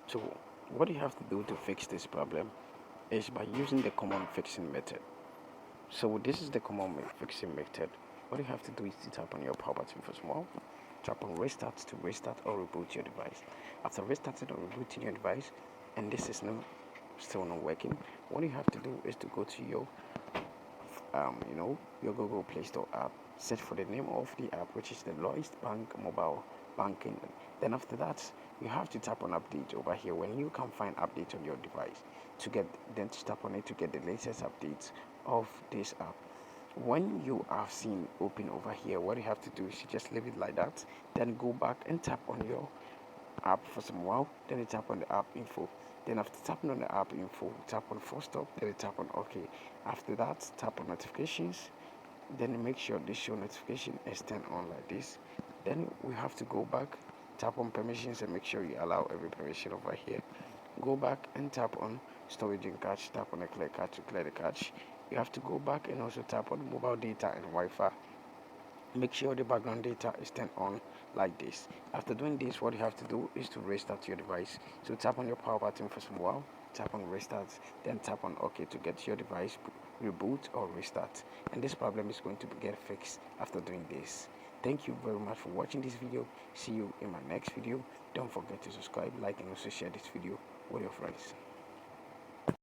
So what you have to do to fix this problem is by using the common fixing method. So this is the common fixing method. What you have to do is to tap on your power button for small, tap on restart to restart or reboot your device. After restarting or rebooting your device, and this is still not working, what you have to do is to go to your your Google Play Store app, search for the name of the app, which is the Lloyds Bank mobile banking. Then after that, you have to tap on update over here. When you can find update on your device, then to tap on it to get the latest updates of this app. When you are seen open over here, what you have to do is you just leave it like that. Then go back and tap on your app for some while. Then you tap on the app info. Then after tapping on the app info, tap on full stop. Then you tap on OK. After that, tap on notifications. Then you make sure this show notification is turned on like this. Then we have to go back, tap on permissions and make sure you allow every permission over here. Go back and tap on storage and cache. Tap on the clear cache to clear the cache. You have to go back and also tap on mobile data and Wi-Fi. Make sure the background data is turned on like this. After doing this, what you have to do is to restart your device. So tap on your power button for some while, tap on restart, then tap on OK to get your device reboot or restart. And this problem is going to get fixed after doing this. Thank you very much for watching this video. See you in my next video. Don't forget to subscribe, like, and also share this video with your friends.